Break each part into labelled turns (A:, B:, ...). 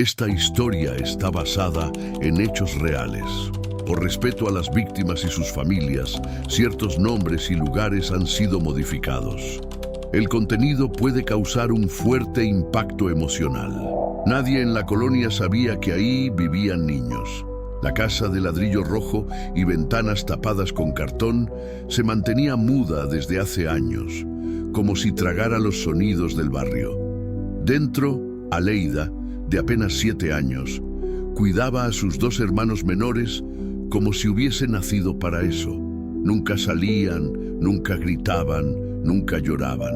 A: Esta historia está basada en hechos reales. Por respeto a las víctimas y sus familias, ciertos nombres y lugares han sido modificados. El contenido puede causar un fuerte impacto emocional. Nadie en la colonia sabía que ahí vivían niños. La casa de ladrillo rojo y ventanas tapadas con cartón se mantenía muda desde hace años, como si tragara los sonidos del barrio. Dentro, Aleida, de apenas 7 años, cuidaba a sus 2 hermanos menores como si hubiese nacido para eso. Nunca salían, nunca gritaban, nunca lloraban.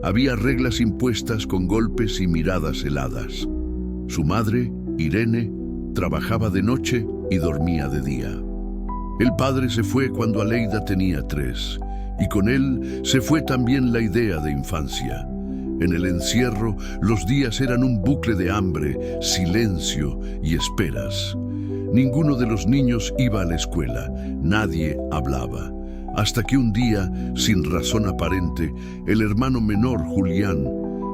A: Había reglas impuestas con golpes y miradas heladas. Su madre, Irene, trabajaba de noche y dormía de día. El padre se fue cuando Aleida tenía 3, y con él se fue también la idea de infancia. En el encierro, los días eran un bucle de hambre, silencio y esperas. Ninguno de los niños iba a la escuela, nadie hablaba. Hasta que un día, sin razón aparente, el hermano menor, Julián,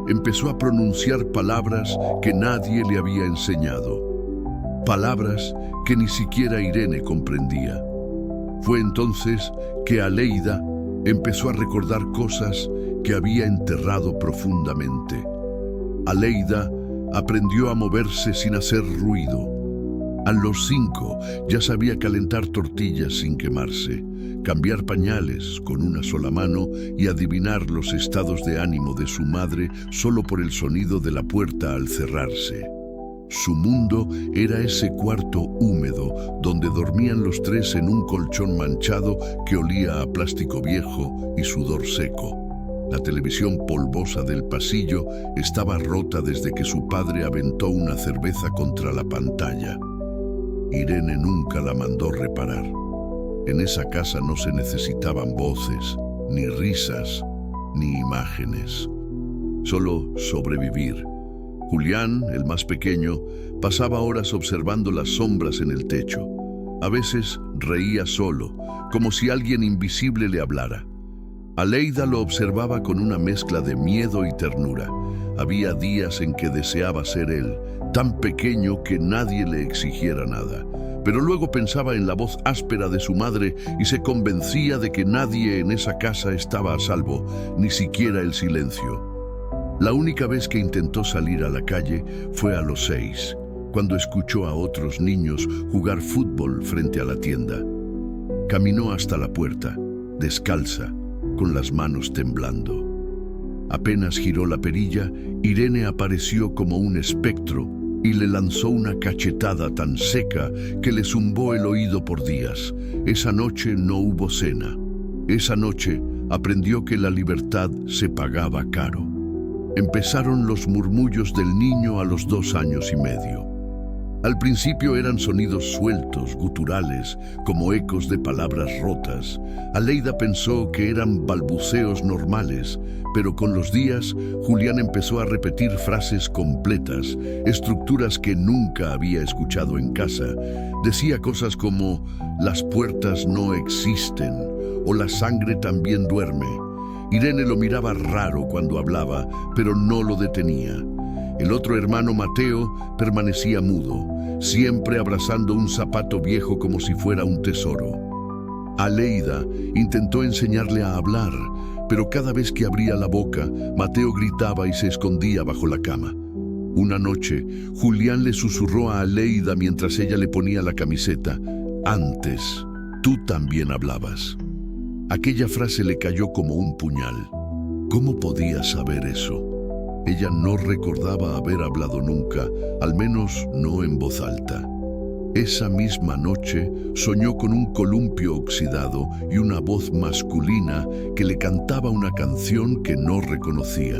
A: empezó a pronunciar palabras que nadie le había enseñado. Palabras que ni siquiera Irene comprendía. Fue entonces que Aleida empezó a recordar cosas que había enterrado profundamente. Aleida aprendió a moverse sin hacer ruido. A los 5 ya sabía calentar tortillas sin quemarse, cambiar pañales con una sola mano y adivinar los estados de ánimo de su madre solo por el sonido de la puerta al cerrarse. Su mundo era ese cuarto húmedo donde dormían los 3 en un colchón manchado que olía a plástico viejo y sudor seco. La televisión polvosa del pasillo estaba rota desde que su padre aventó una cerveza contra la pantalla. Irene nunca la mandó reparar. En esa casa no se necesitaban voces, ni risas, ni imágenes. Solo sobrevivir. Julián, el más pequeño, pasaba horas observando las sombras en el techo. A veces reía solo, como si alguien invisible le hablara. Aleida lo observaba con una mezcla de miedo y ternura. Había días en que deseaba ser él, tan pequeño que nadie le exigiera nada. Pero luego pensaba en la voz áspera de su madre y se convencía de que nadie en esa casa estaba a salvo, ni siquiera el silencio. La única vez que intentó salir a la calle fue a los 6, cuando escuchó a otros niños jugar fútbol frente a la tienda. Caminó hasta la puerta, descalza, con las manos temblando. Apenas giró la perilla, Irene apareció como un espectro y le lanzó una cachetada tan seca que le zumbó el oído por días. Esa noche no hubo cena. Esa noche aprendió que la libertad se pagaba caro. Empezaron los murmullos del niño a los 2 años y medio. Al principio eran sonidos sueltos, guturales, como ecos de palabras rotas. Aleida pensó que eran balbuceos normales, pero con los días, Julián empezó a repetir frases completas, estructuras que nunca había escuchado en casa. Decía cosas como, las puertas no existen, o la sangre también duerme. Irene lo miraba raro cuando hablaba, pero no lo detenía. El otro hermano, Mateo, permanecía mudo, siempre abrazando un zapato viejo como si fuera un tesoro. Aleida intentó enseñarle a hablar, pero cada vez que abría la boca, Mateo gritaba y se escondía bajo la cama. Una noche, Julián le susurró a Aleida mientras ella le ponía la camiseta, «Antes, tú también hablabas». Aquella frase le cayó como un puñal. ¿Cómo podía saber eso? Ella no recordaba haber hablado nunca, al menos no en voz alta. Esa misma noche soñó con un columpio oxidado y una voz masculina que le cantaba una canción que no reconocía.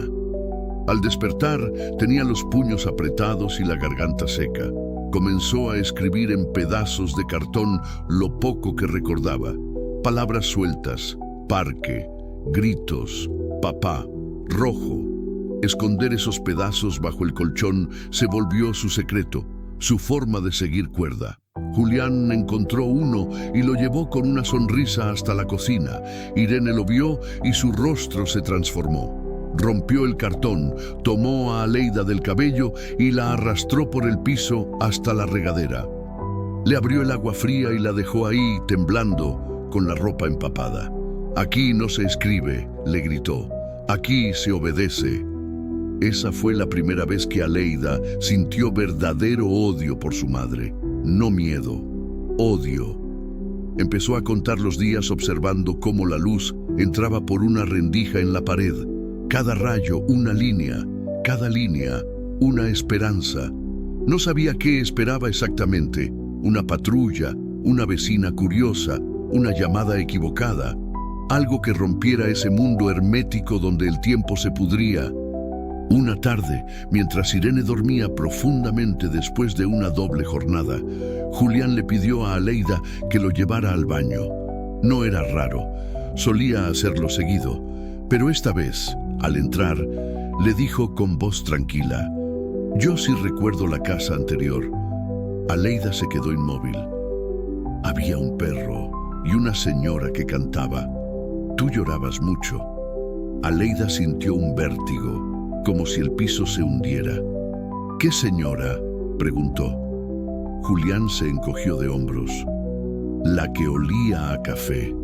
A: Al despertar, tenía los puños apretados y la garganta seca. Comenzó a escribir en pedazos de cartón lo poco que recordaba. Palabras sueltas, parque, gritos, papá, rojo. Esconder esos pedazos bajo el colchón se volvió su secreto, su forma de seguir cuerda. Julián encontró uno y lo llevó con una sonrisa hasta la cocina. Irene lo vio y su rostro se transformó. Rompió el cartón, tomó a Aleida del cabello y la arrastró por el piso hasta la regadera. Le abrió el agua fría y la dejó ahí, temblando, con la ropa empapada. «Aquí no se escribe», le gritó. «Aquí se obedece». Esa fue la primera vez que Aleida sintió verdadero odio por su madre. No miedo, odio. Empezó a contar los días observando cómo la luz entraba por una rendija en la pared. Cada rayo una línea, cada línea una esperanza. No sabía qué esperaba exactamente. Una patrulla, una vecina curiosa, una llamada equivocada. Algo que rompiera ese mundo hermético donde el tiempo se pudría. Una tarde, mientras Irene dormía profundamente después de una doble jornada, Julián le pidió a Aleida que lo llevara al baño. No era raro, solía hacerlo seguido, pero esta vez, al entrar, le dijo con voz tranquila: «Yo sí recuerdo la casa anterior». Aleida se quedó inmóvil. Había un perro y una señora que cantaba. Tú llorabas mucho. Aleida sintió un vértigo, como si el piso se hundiera. «¿Qué señora?», preguntó. Julián se encogió de hombros. «La que olía a café».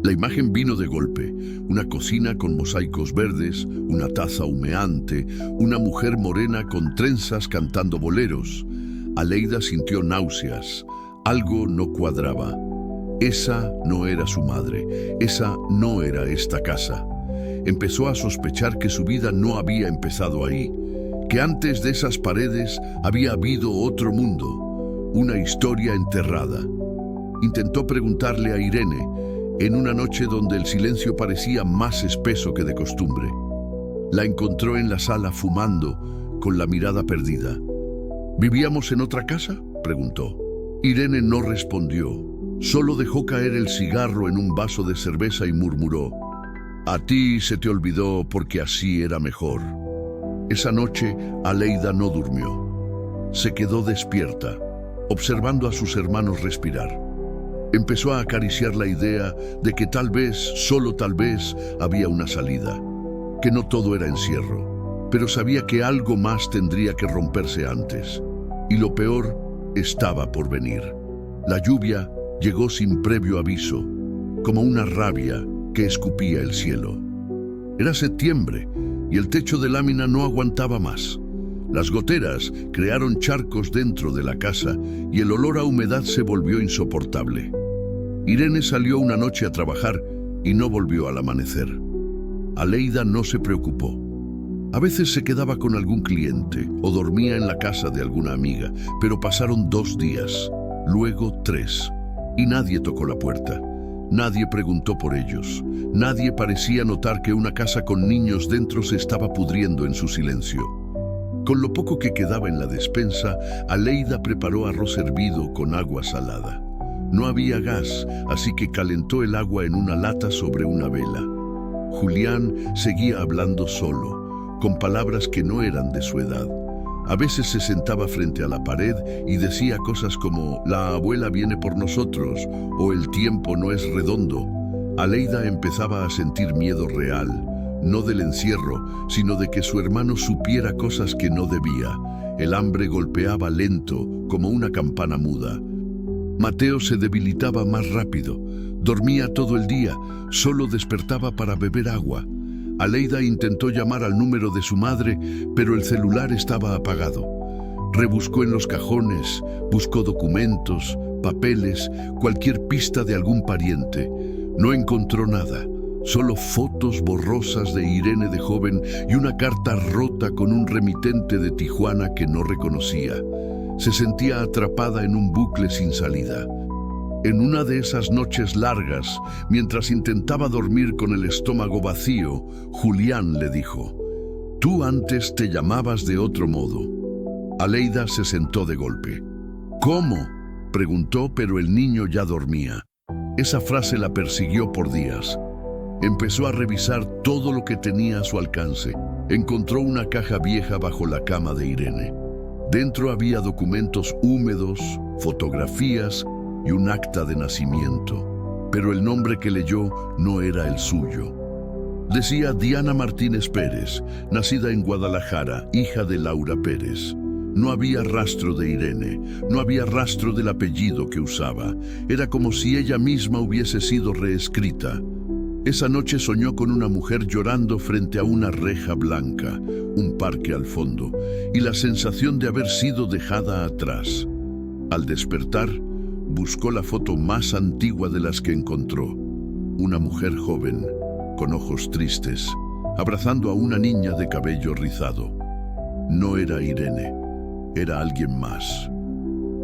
A: La imagen vino de golpe. Una cocina con mosaicos verdes, una taza humeante, una mujer morena con trenzas cantando boleros. Aleida sintió náuseas. Algo no cuadraba. Esa no era su madre. Esa no era esta casa. Empezó a sospechar que su vida no había empezado ahí, que antes de esas paredes había habido otro mundo, una historia enterrada. Intentó preguntarle a Irene, en una noche donde el silencio parecía más espeso que de costumbre. La encontró en la sala fumando, con la mirada perdida. «¿Vivíamos en otra casa?», preguntó. Irene no respondió, solo dejó caer el cigarro en un vaso de cerveza y murmuró: «A ti se te olvidó porque así era mejor». Esa noche, Aleida no durmió. Se quedó despierta, observando a sus hermanos respirar. Empezó a acariciar la idea de que tal vez, solo tal vez, había una salida, que no todo era encierro, pero sabía que algo más tendría que romperse antes. Y lo peor estaba por venir. La lluvia llegó sin previo aviso, como una rabia que escupía el cielo. Era septiembre y el techo de lámina no aguantaba más. Las goteras crearon charcos dentro de la casa y el olor a humedad se volvió insoportable. Irene salió una noche a trabajar y no volvió al amanecer. Aleida no se preocupó. A veces se quedaba con algún cliente o dormía en la casa de alguna amiga, pero pasaron 2 días, luego 3, y nadie tocó la puerta. Nadie preguntó por ellos. Nadie parecía notar que una casa con niños dentro se estaba pudriendo en su silencio. Con lo poco que quedaba en la despensa, Aleida preparó arroz hervido con agua salada. No había gas, así que calentó el agua en una lata sobre una vela. Julián seguía hablando solo, con palabras que no eran de su edad. A veces se sentaba frente a la pared y decía cosas como «La abuela viene por nosotros» o «El tiempo no es redondo». Aleida empezaba a sentir miedo real, no del encierro, sino de que su hermano supiera cosas que no debía. El hambre golpeaba lento, como una campana muda. Mateo se debilitaba más rápido. Dormía todo el día, solo despertaba para beber agua. Aleida intentó llamar al número de su madre, pero el celular estaba apagado. Rebuscó en los cajones, buscó documentos, papeles, cualquier pista de algún pariente. No encontró nada, solo fotos borrosas de Irene de joven y una carta rota con un remitente de Tijuana que no reconocía. Se sentía atrapada en un bucle sin salida. En una de esas noches largas, mientras intentaba dormir con el estómago vacío, Julián le dijo: «Tú antes te llamabas de otro modo». Aleida se sentó de golpe. «¿Cómo?», preguntó, pero el niño ya dormía. Esa frase la persiguió por días. Empezó a revisar todo lo que tenía a su alcance. Encontró una caja vieja bajo la cama de Irene. Dentro había documentos húmedos, fotografías y un acta de nacimiento, pero el nombre que leyó no era el suyo. Decía Diana Martínez Pérez, nacida en Guadalajara, hija de Laura Pérez. No había rastro de Irene, no había rastro del apellido que usaba. Era como si ella misma hubiese sido reescrita. Esa noche soñó con una mujer llorando frente a una reja blanca, un parque al fondo, y la sensación de haber sido dejada atrás. Al despertar, buscó la foto más antigua de las que encontró. Una mujer joven, con ojos tristes, abrazando a una niña de cabello rizado. No era Irene, era alguien más.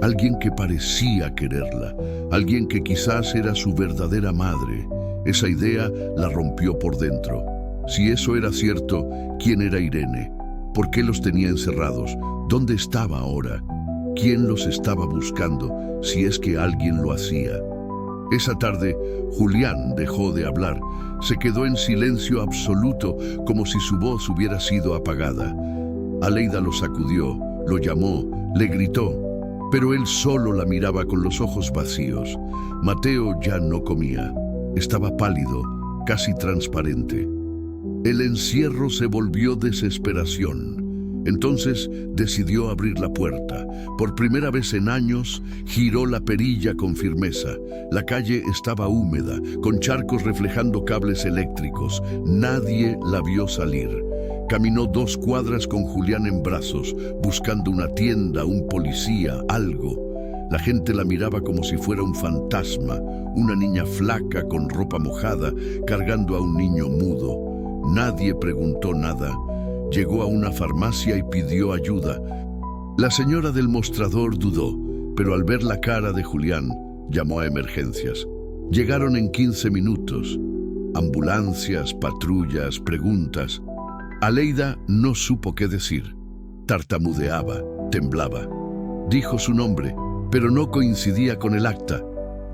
A: Alguien que parecía quererla, alguien que quizás era su verdadera madre. Esa idea la rompió por dentro. Si eso era cierto, ¿quién era Irene? ¿Por qué los tenía encerrados? ¿Dónde estaba ahora? ¿Quién los estaba buscando, si es que alguien lo hacía? Esa tarde, Julián dejó de hablar. Se quedó en silencio absoluto, como si su voz hubiera sido apagada. Aleida lo sacudió, lo llamó, le gritó, pero él solo la miraba con los ojos vacíos. Mateo ya no comía. Estaba pálido, casi transparente. El encierro se volvió desesperación. Entonces decidió abrir la puerta. Por primera vez en años, giró la perilla con firmeza. La calle estaba húmeda, con charcos reflejando cables eléctricos. Nadie la vio salir. Caminó 2 cuadras con Julián en brazos, buscando una tienda, un policía, algo. La gente la miraba como si fuera un fantasma, una niña flaca con ropa mojada, cargando a un niño mudo. Nadie preguntó nada. Llegó a una farmacia y pidió ayuda. La señora del mostrador dudó, pero al ver la cara de Julián, llamó a emergencias. Llegaron en 15 minutos. Ambulancias, patrullas, preguntas. Aleida no supo qué decir. Tartamudeaba, temblaba. Dijo su nombre, pero no coincidía con el acta.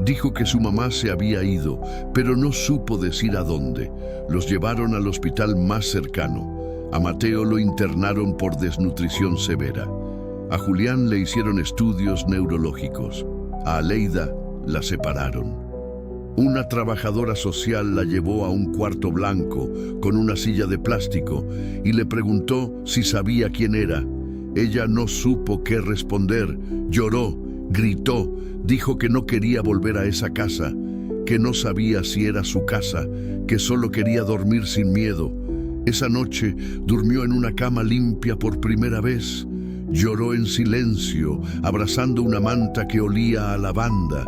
A: Dijo que su mamá se había ido, pero no supo decir a dónde. Los llevaron al hospital más cercano. A Mateo lo internaron por desnutrición severa. A Julián le hicieron estudios neurológicos. A Aleida la separaron. Una trabajadora social la llevó a un cuarto blanco con una silla de plástico y le preguntó si sabía quién era. Ella no supo qué responder. Lloró, gritó, dijo que no quería volver a esa casa, que no sabía si era su casa, que solo quería dormir sin miedo. Esa noche durmió en una cama limpia por primera vez. Lloró en silencio, abrazando una manta que olía a lavanda.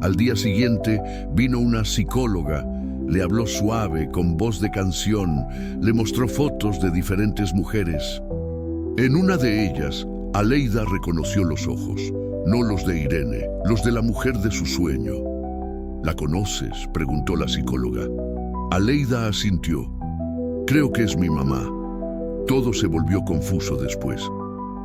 A: Al día siguiente vino una psicóloga. Le habló suave, con voz de canción. Le mostró fotos de diferentes mujeres. En una de ellas, Aleida reconoció los ojos. No los de Irene, los de la mujer de su sueño. ¿La conoces?, preguntó la psicóloga. Aleida asintió. Creo que es mi mamá. Todo se volvió confuso después.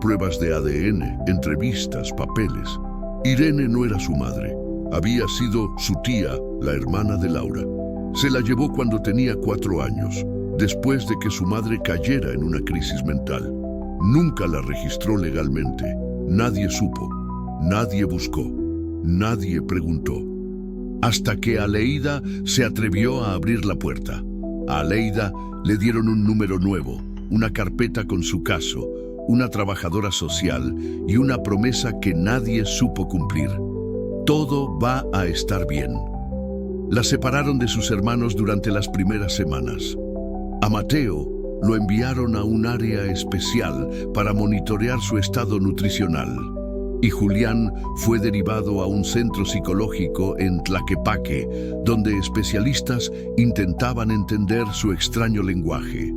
A: Pruebas de ADN, entrevistas, papeles. Irene no era su madre. Había sido su tía, la hermana de Laura. Se la llevó cuando tenía 4 años, después de que su madre cayera en una crisis mental. Nunca la registró legalmente. Nadie supo. Nadie buscó, nadie preguntó, hasta que Aleida se atrevió a abrir la puerta. A Aleida le dieron un número nuevo, una carpeta con su caso, una trabajadora social y una promesa que nadie supo cumplir. Todo va a estar bien. La separaron de sus hermanos durante las primeras semanas. A Mateo lo enviaron a un área especial para monitorear su estado nutricional. Y Julián fue derivado a un centro psicológico en Tlaquepaque, donde especialistas intentaban entender su extraño lenguaje.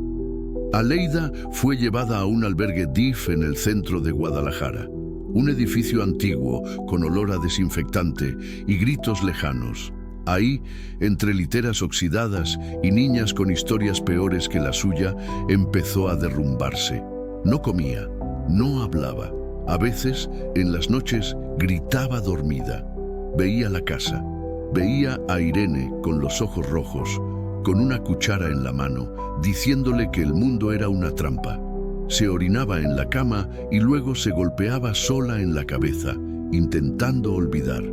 A: Aleida fue llevada a un albergue DIF en el centro de Guadalajara, un edificio antiguo con olor a desinfectante y gritos lejanos. Ahí, entre literas oxidadas y niñas con historias peores que la suya, empezó a derrumbarse. No comía, no hablaba. A veces, en las noches, gritaba dormida. Veía la casa. Veía a Irene con los ojos rojos, con una cuchara en la mano, diciéndole que el mundo era una trampa. Se orinaba en la cama y luego se golpeaba sola en la cabeza, intentando olvidar.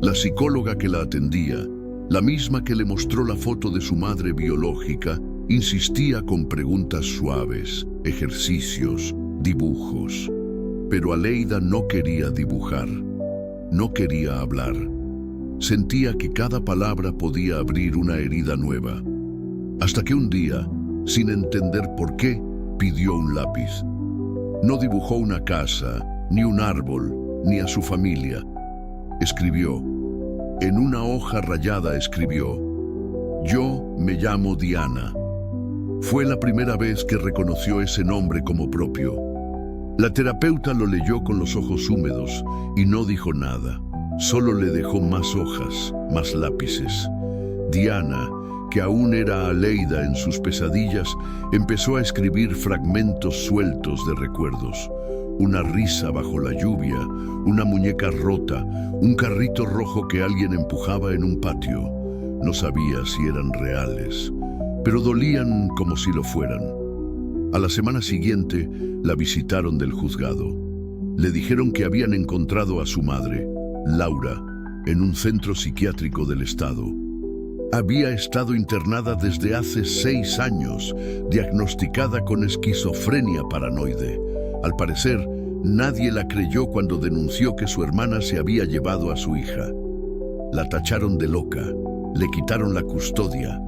A: La psicóloga que la atendía, la misma que le mostró la foto de su madre biológica, Insistía con preguntas suaves, ejercicios, dibujos. Pero Aleida no quería dibujar, no quería hablar. Sentía que cada palabra podía abrir una herida nueva. Hasta que un día, sin entender por qué, pidió un lápiz. No dibujó una casa, ni un árbol, ni a su familia. Escribió. En una hoja rayada escribió: yo me llamo Diana. Fue la primera vez que reconoció ese nombre como propio. La terapeuta lo leyó con los ojos húmedos y no dijo nada. Solo le dejó más hojas, más lápices. Diana, que aún era Aleida en sus pesadillas, empezó a escribir fragmentos sueltos de recuerdos. Una risa bajo la lluvia, una muñeca rota, un carrito rojo que alguien empujaba en un patio. No sabía si eran reales, pero dolían como si lo fueran. A la semana siguiente, la visitaron del juzgado. Le dijeron que habían encontrado a su madre, Laura, en un centro psiquiátrico del estado. Había estado internada desde hace 6 años, diagnosticada con esquizofrenia paranoide. Al parecer, nadie la creyó cuando denunció que su hermana se había llevado a su hija. La tacharon de loca, le quitaron la custodia.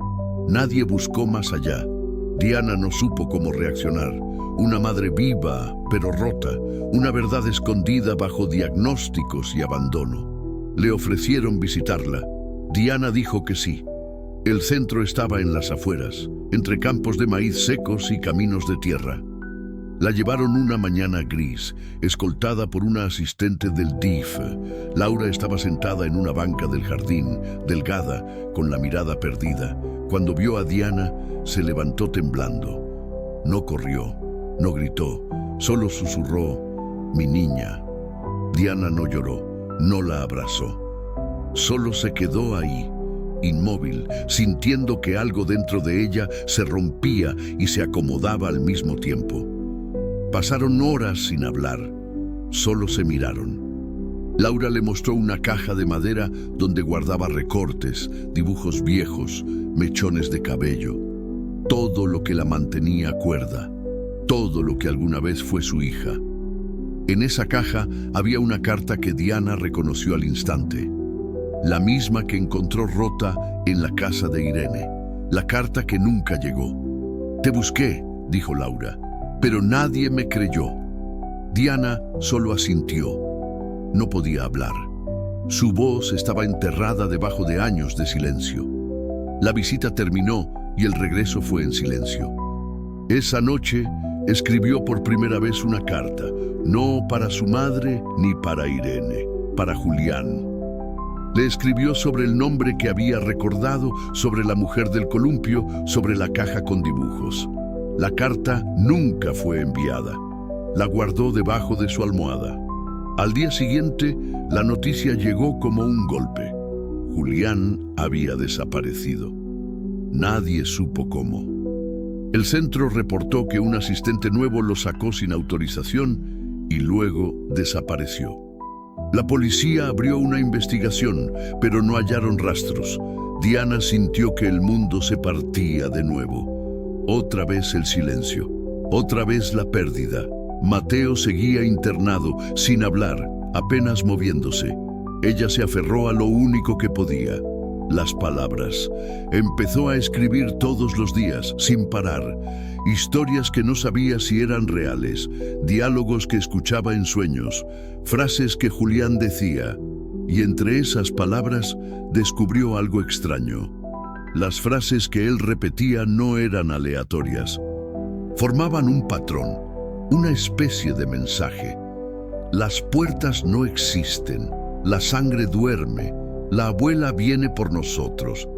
A: Nadie buscó más allá. Diana no supo cómo reaccionar. Una madre viva, pero rota. Una verdad escondida bajo diagnósticos y abandono. Le ofrecieron visitarla. Diana dijo que sí. El centro estaba en las afueras, entre campos de maíz secos y caminos de tierra. La llevaron una mañana gris, escoltada por una asistente del DIF. Laura estaba sentada en una banca del jardín, delgada, con la mirada perdida. Cuando vio a Diana, se levantó temblando. No corrió, no gritó, solo susurró: mi niña. Diana no lloró, no la abrazó. Solo se quedó ahí, inmóvil, sintiendo que algo dentro de ella se rompía y se acomodaba al mismo tiempo. Pasaron horas sin hablar, solo se miraron. Laura le mostró una caja de madera donde guardaba recortes, dibujos viejos, mechones de cabello. Todo lo que la mantenía cuerda, todo lo que alguna vez fue su hija. En esa caja había una carta que Diana reconoció al instante. La misma que encontró rota en la casa de Irene. La carta que nunca llegó. Te busqué, dijo Laura, pero nadie me creyó. Diana solo asintió. No podía hablar. Su voz estaba enterrada debajo de años de silencio. La visita terminó y el regreso fue en silencio. Esa noche escribió por primera vez una carta, no para su madre ni para Irene, para Julián. Le escribió sobre el nombre que había recordado, sobre la mujer del columpio, sobre la caja con dibujos. La carta nunca fue enviada. La guardó debajo de su almohada. Al día siguiente, la noticia llegó como un golpe. Julián había desaparecido. Nadie supo cómo. El centro reportó que un asistente nuevo lo sacó sin autorización y luego desapareció. La policía abrió una investigación, pero no hallaron rastros. Diana sintió que el mundo se partía de nuevo. Otra vez el silencio, otra vez la pérdida. Mateo seguía internado, sin hablar, apenas moviéndose. Ella se aferró a lo único que podía, las palabras. Empezó a escribir todos los días, sin parar. Historias que no sabía si eran reales, diálogos que escuchaba en sueños, frases que Julián decía, y entre esas palabras descubrió algo extraño. Las frases que él repetía no eran aleatorias. Formaban un patrón, una especie de mensaje. Las puertas no existen, la sangre duerme, la abuela viene por nosotros.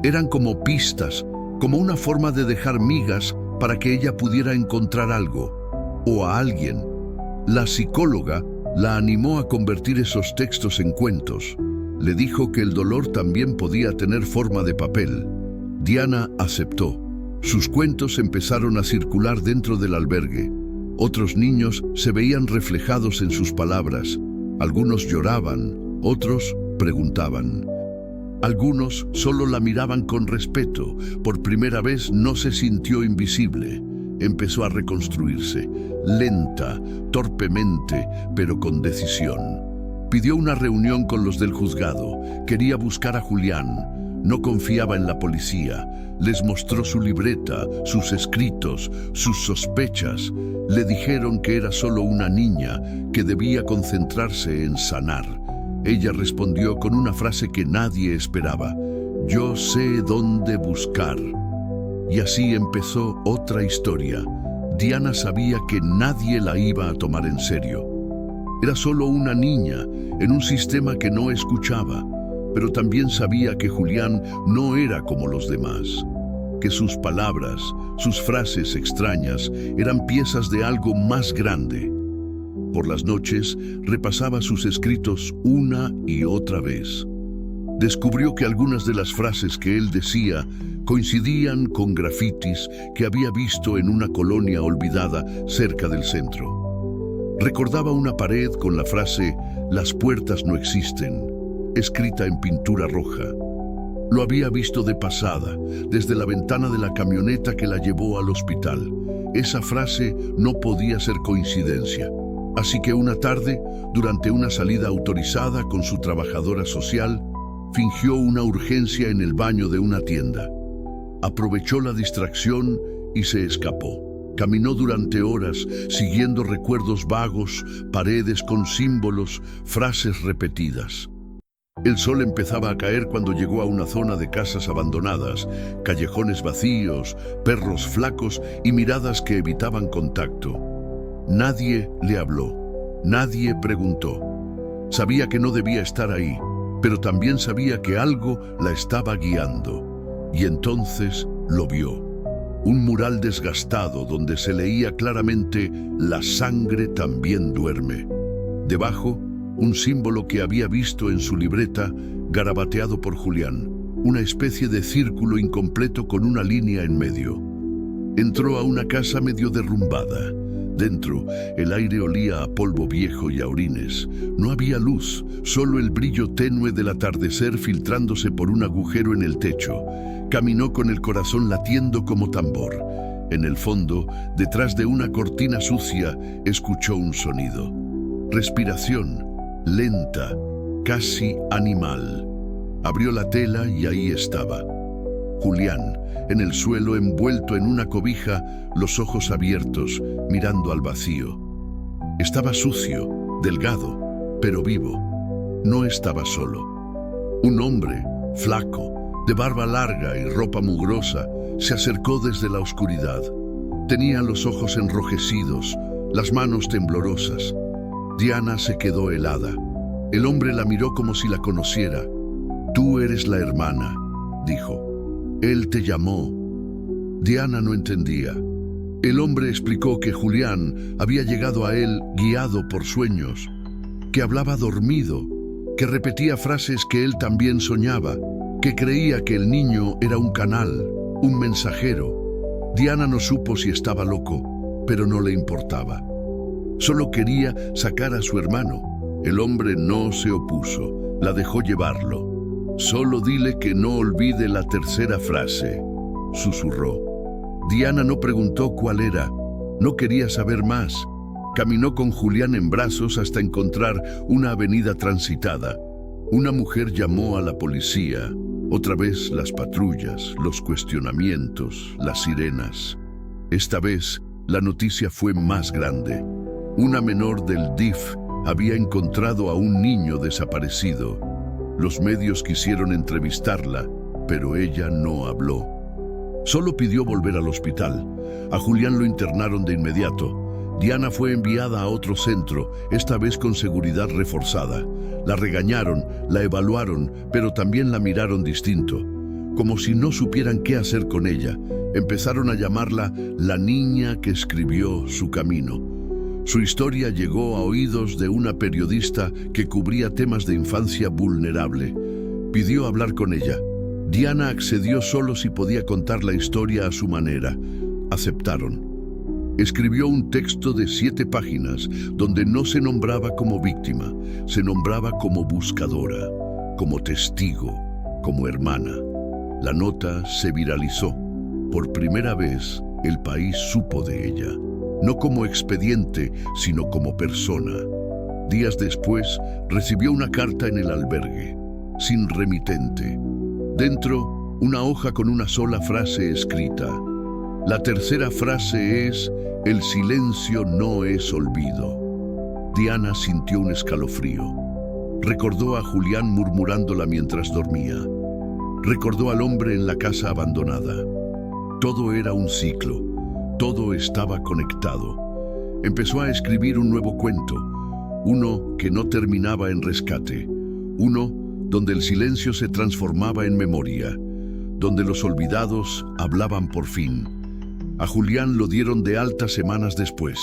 A: Eran como pistas, como una forma de dejar migas para que ella pudiera encontrar algo, o a alguien. La psicóloga la animó a convertir esos textos en cuentos. Le dijo que el dolor también podía tener forma de papel. Diana aceptó. Sus cuentos empezaron a circular dentro del albergue. Otros niños se veían reflejados en sus palabras. Algunos lloraban, otros preguntaban. Algunos solo la miraban con respeto. Por primera vez no se sintió invisible. Empezó a reconstruirse, lenta, torpemente, pero con decisión. Pidió una reunión con los del juzgado. Quería buscar a Julián. No confiaba en la policía. Les mostró su libreta, sus escritos, sus sospechas. Le dijeron que era solo una niña, que debía concentrarse en sanar. Ella respondió con una frase que nadie esperaba: «Yo sé dónde buscar». Y así empezó otra historia. Diana sabía que nadie la iba a tomar en serio. Era solo una niña en un sistema que no escuchaba, pero también sabía que Julián no era como los demás, que sus palabras, sus frases extrañas, eran piezas de algo más grande. Por las noches repasaba sus escritos una y otra vez. Descubrió que algunas de las frases que él decía coincidían con grafitis que había visto en una colonia olvidada cerca del centro. Recordaba una pared con la frase «Las puertas no existen», escrita en pintura roja. Lo había visto de pasada, desde la ventana de la camioneta que la llevó al hospital. Esa frase no podía ser coincidencia. Así que una tarde, durante una salida autorizada con su trabajadora social, fingió una urgencia en el baño de una tienda. Aprovechó la distracción y se escapó. Caminó durante horas, siguiendo recuerdos vagos, paredes con símbolos, frases repetidas. El sol empezaba a caer cuando llegó a una zona de casas abandonadas, callejones vacíos, perros flacos y miradas que evitaban contacto. Nadie le habló, nadie preguntó. Sabía que no debía estar ahí, pero también sabía que algo la estaba guiando. Y entonces lo vio. Un mural desgastado donde se leía claramente «La sangre también duerme». Debajo, un símbolo que había visto en su libreta, garabateado por Julián, una especie de círculo incompleto con una línea en medio. Entró a una casa medio derrumbada. Dentro, el aire olía a polvo viejo y a orines. No había luz, solo el brillo tenue del atardecer filtrándose por un agujero en el techo. Caminó con el corazón latiendo como tambor. En el fondo, detrás de una cortina sucia, escuchó un sonido. Respiración, lenta, casi animal. Abrió la tela y ahí estaba Julián, en el suelo envuelto en una cobija, los ojos abiertos, mirando al vacío. Estaba sucio, delgado, pero vivo. No estaba solo. Un hombre, flaco, de barba larga y ropa mugrosa, se acercó desde la oscuridad. Tenía los ojos enrojecidos, las manos temblorosas. Diana se quedó helada. El hombre la miró como si la conociera. «Tú eres la hermana», dijo. «Él te llamó». Diana no entendía. El hombre explicó que Julián había llegado a él guiado por sueños, que hablaba dormido, que repetía frases que él también soñaba, que creía que el niño era un canal, un mensajero. Diana no supo si estaba loco, pero no le importaba. Solo quería sacar a su hermano. El hombre no se opuso, la dejó llevarlo. «Solo dile que no olvide la tercera frase», susurró. Diana no preguntó cuál era, no quería saber más. Caminó con Julián en brazos hasta encontrar una avenida transitada. Una mujer llamó a la policía. Otra vez las patrullas, los cuestionamientos, las sirenas. Esta vez la noticia fue más grande. Una menor del DIF había encontrado a un niño desaparecido. Los medios quisieron entrevistarla, pero ella no habló. Solo pidió volver al hospital. A Julián lo internaron de inmediato. Diana fue enviada a otro centro, esta vez con seguridad reforzada. La regañaron, la evaluaron, pero también la miraron distinto, como si no supieran qué hacer con ella. Empezaron a llamarla la niña que escribió su camino. Su historia llegó a oídos de una periodista que cubría temas de infancia vulnerable. Pidió hablar con ella. Diana accedió solo si podía contar la historia a su manera. Aceptaron. Escribió un texto de 7 páginas donde no se nombraba como víctima, se nombraba como buscadora, como testigo. como hermana. La nota se viralizó. Por primera vez, el país supo de ella, no como expediente, sino como persona. Días después, recibió una carta en el albergue, sin remitente. Dentro, una hoja con una sola frase escrita. La tercera frase es: el silencio no es olvido. Diana sintió un escalofrío. Recordó a Julián murmurándola mientras dormía. Recordó al hombre en la casa abandonada. Todo era un ciclo. Todo estaba conectado. Empezó a escribir un nuevo cuento, uno que no terminaba en rescate, uno donde el silencio se transformaba en memoria, donde los olvidados hablaban por fin. A Julián lo dieron de alta semanas después.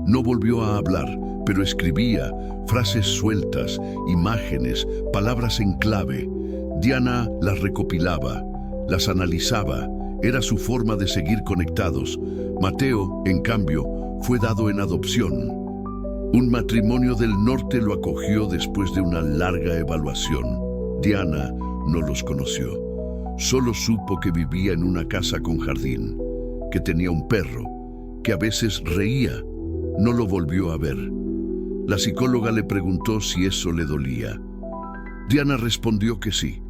A: No volvió a hablar, pero escribía frases sueltas, imágenes, palabras en clave. Diana las recopilaba, las analizaba. Era su forma de seguir conectados. Mateo, en cambio, fue dado en adopción. Un matrimonio del norte lo acogió después de una larga evaluación. Diana no los conoció. Solo supo que vivía en una casa con jardín, que tenía un perro, que a veces reía. No lo volvió a ver. La psicóloga le preguntó si eso le dolía. Diana respondió que sí,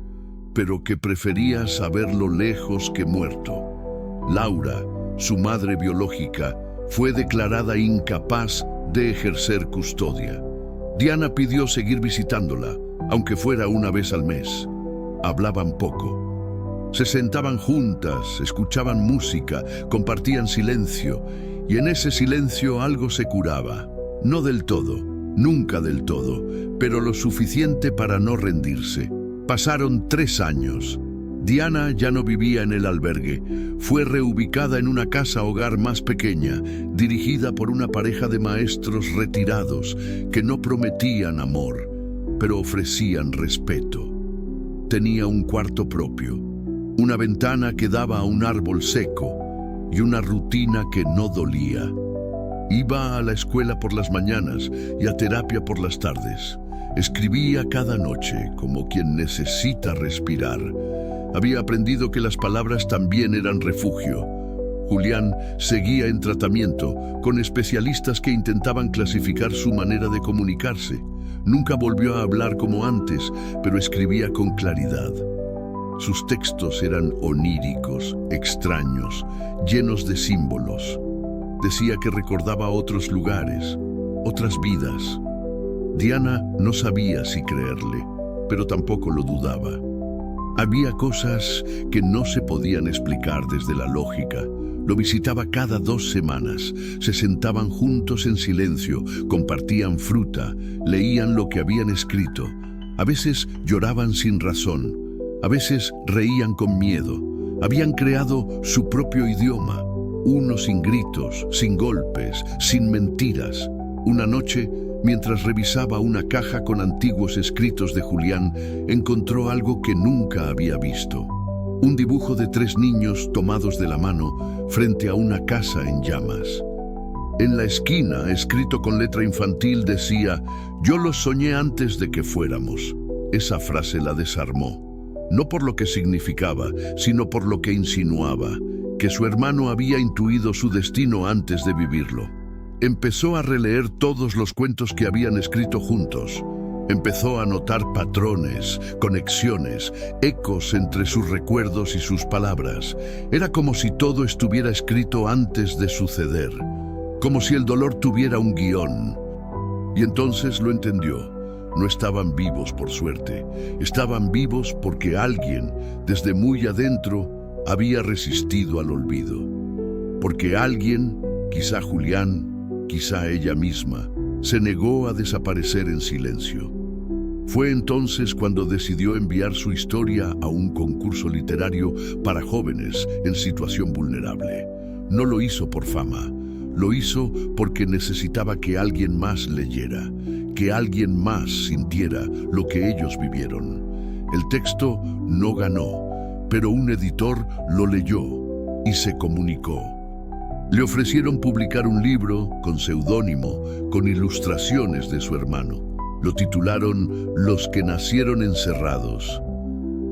A: pero que prefería saberlo lejos que muerto. Laura, su madre biológica, fue declarada incapaz de ejercer custodia. Diana pidió seguir visitándola, aunque fuera una vez al mes. Hablaban poco. Se sentaban juntas, escuchaban música, compartían silencio, y en ese silencio algo se curaba. No del todo, nunca del todo, pero lo suficiente para no rendirse. Pasaron 3 años. Diana ya no vivía en el albergue. Fue reubicada en una casa hogar más pequeña, dirigida por una pareja de maestros retirados que no prometían amor, pero ofrecían respeto. Tenía un cuarto propio, una ventana que daba a un árbol seco y una rutina que no dolía. Iba a la escuela por las mañanas y a terapia por las tardes. Escribía cada noche como quien necesita respirar. Había aprendido que las palabras también eran refugio. Julián seguía en tratamiento con especialistas que intentaban clasificar su manera de comunicarse. Nunca volvió a hablar como antes, pero escribía con claridad. Sus textos eran oníricos, extraños, llenos de símbolos. Decía que recordaba otros lugares, otras vidas. Diana no sabía si creerle, pero tampoco lo dudaba. Había cosas que no se podían explicar desde la lógica. Lo visitaba cada 2 semanas. Se sentaban juntos en silencio, compartían fruta, leían lo que habían escrito. A veces lloraban sin razón, a veces reían con miedo. Habían creado su propio idioma, uno sin gritos, sin golpes, sin mentiras. Una noche, mientras revisaba una caja con antiguos escritos de Julián, encontró algo que nunca había visto. Un dibujo de 3 niños tomados de la mano frente a una casa en llamas. En la esquina, escrito con letra infantil, decía: «Yo los soñé antes de que fuéramos». Esa frase la desarmó. No por lo que significaba, sino por lo que insinuaba, que su hermano había intuido su destino antes de vivirlo. Empezó a releer todos los cuentos que habían escrito juntos. Empezó a notar patrones, conexiones, ecos entre sus recuerdos y sus palabras. Era como si todo estuviera escrito antes de suceder, como si el dolor tuviera un guión. Y entonces lo entendió. No estaban vivos por suerte, estaban vivos porque alguien, desde muy adentro, había resistido al olvido. Porque alguien, quizá Julián, quizá ella misma, se negó a desaparecer en silencio. Fue entonces cuando decidió enviar su historia a un concurso literario para jóvenes en situación vulnerable. No lo hizo por fama, lo hizo porque necesitaba que alguien más leyera, que alguien más sintiera lo que ellos vivieron. El texto no ganó, pero un editor lo leyó y se comunicó. Le ofrecieron publicar un libro con seudónimo, con ilustraciones de su hermano. Lo titularon Los que nacieron encerrados.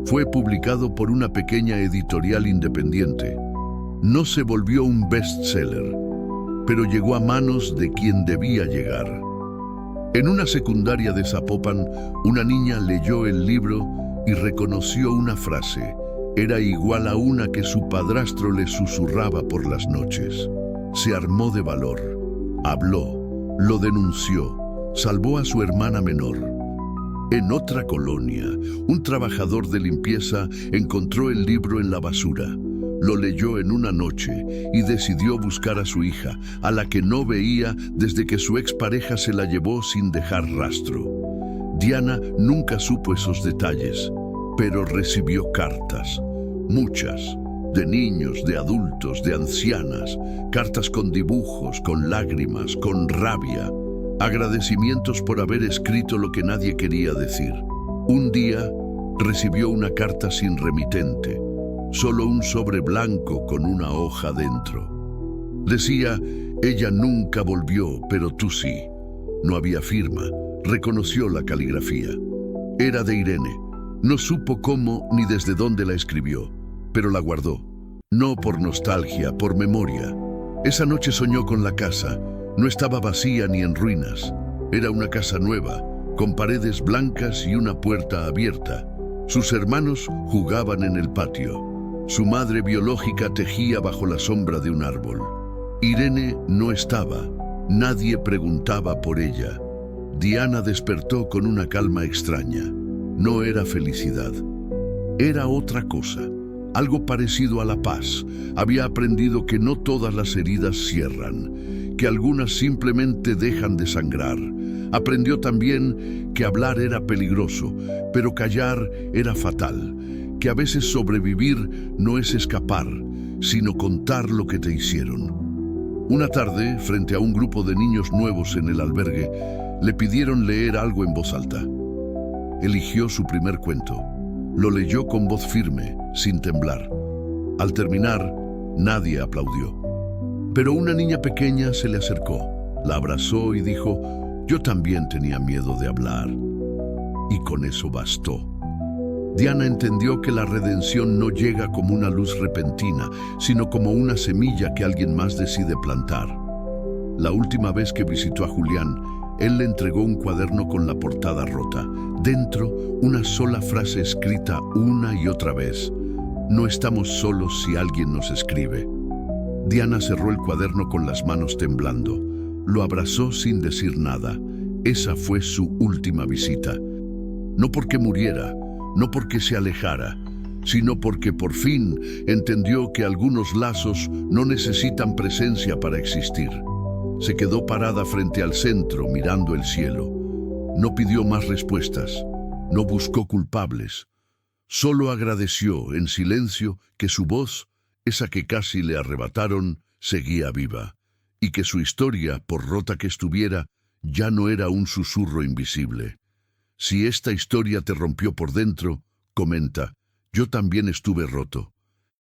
A: Fue publicado por una pequeña editorial independiente. No se volvió un bestseller, pero llegó a manos de quien debía llegar. En una secundaria de Zapopan, una niña leyó el libro y reconoció una frase. Era igual a una que su padrastro le susurraba por las noches. Se armó de valor, habló, lo denunció, salvó a su hermana menor. En otra colonia, un trabajador de limpieza encontró el libro en la basura. Lo leyó en una noche y decidió buscar a su hija, a la que no veía desde que su expareja se la llevó sin dejar rastro. Diana nunca supo esos detalles, pero recibió cartas, muchas, de niños, de adultos, de ancianas, cartas con dibujos, con lágrimas, con rabia, agradecimientos por haber escrito lo que nadie quería decir. Un día recibió una carta sin remitente, solo un sobre blanco con una hoja dentro. Decía, ella nunca volvió, pero tú sí. No había firma, reconoció la caligrafía. Era de Irene. No supo cómo ni desde dónde la escribió, pero la guardó. No por nostalgia, por memoria. Esa noche soñó con la casa. No estaba vacía ni en ruinas. Era una casa nueva, con paredes blancas y una puerta abierta. Sus hermanos jugaban en el patio. Su madre biológica tejía bajo la sombra de un árbol. Irene no estaba. Nadie preguntaba por ella. Diana despertó con una calma extraña. No era felicidad. Era otra cosa. Algo parecido a la paz. Había aprendido que no todas las heridas cierran, que algunas simplemente dejan de sangrar. Aprendió también que hablar era peligroso, pero callar era fatal. Que a veces sobrevivir no es escapar, sino contar lo que te hicieron. Una tarde, frente a un grupo de niños nuevos en el albergue, le pidieron leer algo en voz alta. Eligió su primer cuento. Lo leyó con voz firme, sin temblar. Al terminar, nadie aplaudió. Pero una niña pequeña se le acercó, la abrazó y dijo, yo también tenía miedo de hablar. Y con eso bastó. Diana entendió que la redención no llega como una luz repentina, sino como una semilla que alguien más decide plantar. La última vez que visitó a Julián, él le entregó un cuaderno con la portada rota. Dentro, una sola frase escrita una y otra vez. No estamos solos si alguien nos escribe. Diana cerró el cuaderno con las manos temblando. Lo abrazó sin decir nada. Esa fue su última visita. No porque muriera, no porque se alejara, sino porque por fin entendió que algunos lazos no necesitan presencia para existir. Se quedó parada frente al centro, mirando el cielo. No pidió más respuestas, no buscó culpables. Solo agradeció en silencio que su voz, esa que casi le arrebataron, seguía viva, y que su historia, por rota que estuviera, ya no era un susurro invisible. Si esta historia te rompió por dentro, comenta, yo también estuve roto.